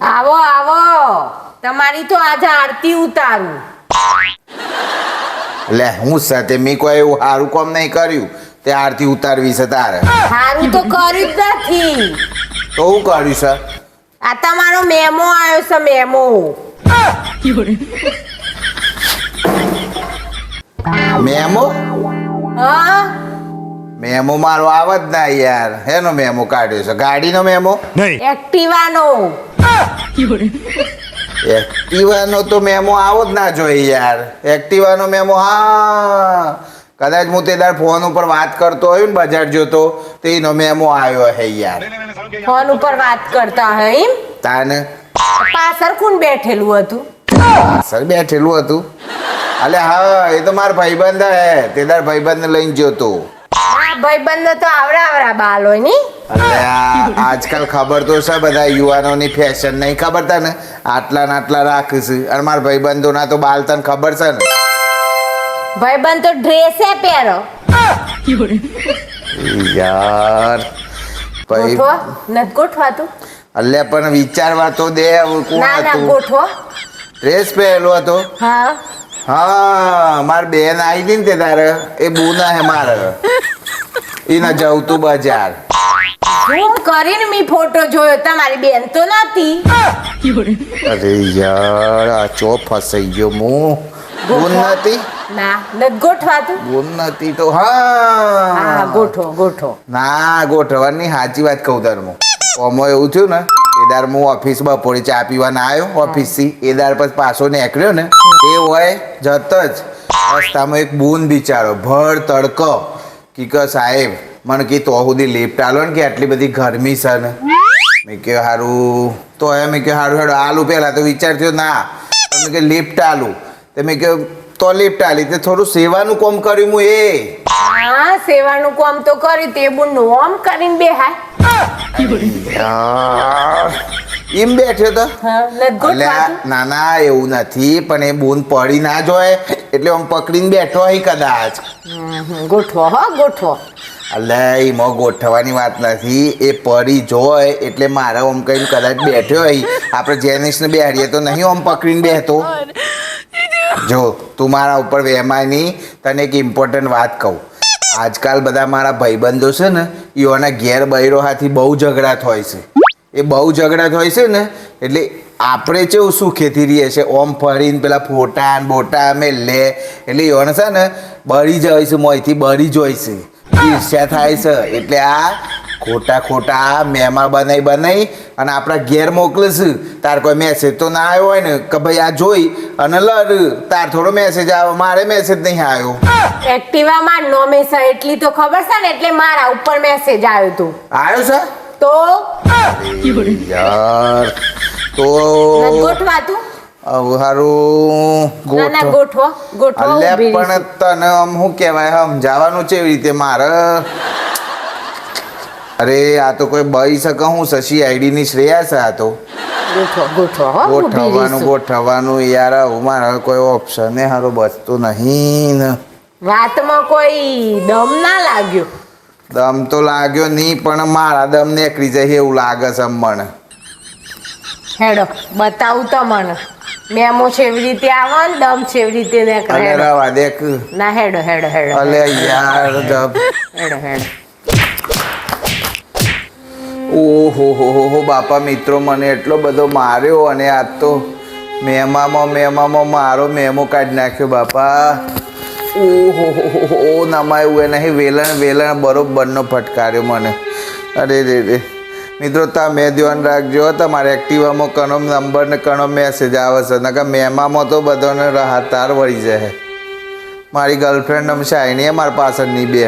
આવો આવો, તમારી તો આજે આરતી ઉતારું. લે હું સાથે મેં કોઈ એવું સારું કામ નહીં કર્યું તે આરતી ઉતારવી છે તારે. સારું તો કર્યું જ નથી. તો હું કર્યું છે? આ તમારો મેમો આવ્યો છે, મેમો. મેમો? હા, મેમો મારો આવ જ ના યાર. હેનો મેમો કાઢ્યો છે? ગાડીનો મેમો? એક્ટિવાનો. એક્ટિવાનો તો મેમો આવો જ ના જોઈએ યાર. એક્ટિવાનો મેમો, હા કદાચ હું તે દાડ ફોન ઉપર વાત કરતો હોય ને બજાર જોતો તો એનો મેમો આવ્યો હે યાર. ફોન ઉપર વાત કરતા હોય એમ? તાને પાછળ કોણ બેઠેલું હતું? સર બેઠેલું હતું. અલે હા, એ તો મારા ભાઈબંધ હે. તે દાડ ભાઈબંધને લઈને જોતો. આ ભાઈબંધો તો આવડા આવડા બાલ હોય ની. અલે આજકાલ ખબર તો છે બધા યુવાનોની ફેશન નહીં ખબર તને? આટલા ને આટલા રાખીશું અને મારા ભાઈબંધોના તો બાલ તને ખબર છે ને. ભાઈબંધ તો ડ્રેસે પહેરો. યાર ભાઈ, ગોઠવો, નથી ગોઠવાતું? અલ્યા પણ વિચારવા તો દે. કોણ ના ના, હતું? ગોઠવો. ડ્રેસ પહેરેલો હતો. હા, હા, મારી બેન આવી હતી ને તે તારે એ બુના હે મારે. એને જવું તું બજાર. ઝૂમ કરીને મેં ફોટો જોયો, તમારી બેન તો નથી. અરે યાર, આ ચો ફસાઈ ગયો હું. બુન નથી? ના, નથી ગોઠવાતું. બુન નથી તો હા, હા ગોઠવો ગોઠવો. ના ગોઠવવાની સાચી વાત કહું તાર હું. ઓમો એવું થયું ને એ દાર હું ઓફિસ બપોરે ચા પીવાના આવ્યો ઓફિસથી. એ દાર પછી પાછો નીકળ્યો ને એ હોય જત જ રસ્તામાં એક બૂન બિચારો ભર તડકો કે સાહેબ મને કે તો સુધી લિફ્ટ આલો ને કે આટલી બધી ગરમી છે ને. મેં કે સારું તો હવે મેં કે સારું હેડો આલું પહેલાં તો વિચાર થયો ના મેં કે લિફ્ટ આલું તો મેં કે તો લિફ્ટ આલી તે થોડું સેવાનું કામ કર્યું હું એ. હા, સેવાનું કામ તો કર્યું તે બુનનું ઓમ કરીને બેહાય. યાર એમ બેઠ્યો તો. હા, નથી ગોઠવાતું. ના ના એવું નથી પણ એ બૂન પડી ના જોય એટલે આમ પકડીને બેઠો હોય કદાચ. ગોઠવો હો, ગોઠવો. એટલે એમાં ગોઠવવાની વાત નથી. એ પડી જોય એટલે મારા આમ કઈ કદાચ બેઠો હોય. આપણે જેનિસને બેહાડીએ તો નહીં આમ પકડીને બેહતો. જો તું મારા ઉપર વહેમાય નહીં. તને એક ઇમ્પોર્ટન્ટ વાત કહું. આજકાલ બધા મારા ભાઈબંધો છે ને એઓના ઘેર બૈરો હાથી બહુ ઝઘડા થાય છે. એ બહુ ઝઘડા થાય છે ને એટલે આપણે કેવું સુખેથી રહીએ છે ઓમ ફરીને પેલા ફોટા ને બોટા અમે લે એટલે એઓને છે ને બળી જાય છે, મોંથી બળી જાય છે, ઈર્ષ્યા થાય છે. એટલે આ ખોટા ખોટા મેમા બનાવી અને આપણા ઘેર મોકલે છે. તાર કોઈ મેસેજ તો ના આવ્યો હોય ને કે ભાઈ આ જોઈ અને લડ તાર થોડો મેસેજ આવે, મારે મેસેજ નહીં આવ્યો. એક્ટિવામાં નોમે છે એટલી તો ખબર છે ને એટલે મારા ઉપર મેસેજ આવ્યો તું. આવ્યો છે તો યાર તો નથી ગોઠવાતું. સારું ના ના, ગોઠવો ગોઠવો. અલ્યા ઊભી પણ રહીશું. તને આમ શું કહેવાય સમજાવવાનું છે એવી રીતે મારે. અરે આ તો કોઈ બઈ શકે હું શશી આઈડીની શ્રેયા છે. આ તો ગોઠવો ગોઠવો હો, ઊભી ગોઠવવાનું રહીશું. ગોઠવવાનું યાર હું મારે કોઈ ઓપ્શન સારું બચતું નહીં ને. વાતમાં કોઈ દમ ના લાગ્યો. દમ તો લાગ્યો નહીં પણ મારા દમ નીકળી જાય એવું લાગે છે મને. હેડો બતાવું તો મને મેમો છેવી રીતે આવે ને દમ છેવી રીતે નીકળે. અલે હેડો. રવા દેખ. ના, હેડો હેડો હેડો. અલે યાર દબ. હેડો હેડો. ઓહો બાપા મિત્રો મને એટલો બધો માર્યો અને આજ તો મેમામાં મારો મેમો કાઢી નાખ્યો બાપા. ઓહો નમાય એવું નહીં વેલણ બરોબરનો ફટકાર્યો મને. અરે રે મિત્રો તમે ધ્યાન રાખજો. તમારે એક્ટિવામાં કણો નંબર ને કણો મેસેજ આવે છે નકર મેમામાં તો બધાને રાહત તાર વળી જાય. મારી ગર્લફ્રેન્ડ શાયની મારી પાછળ નહીં બે.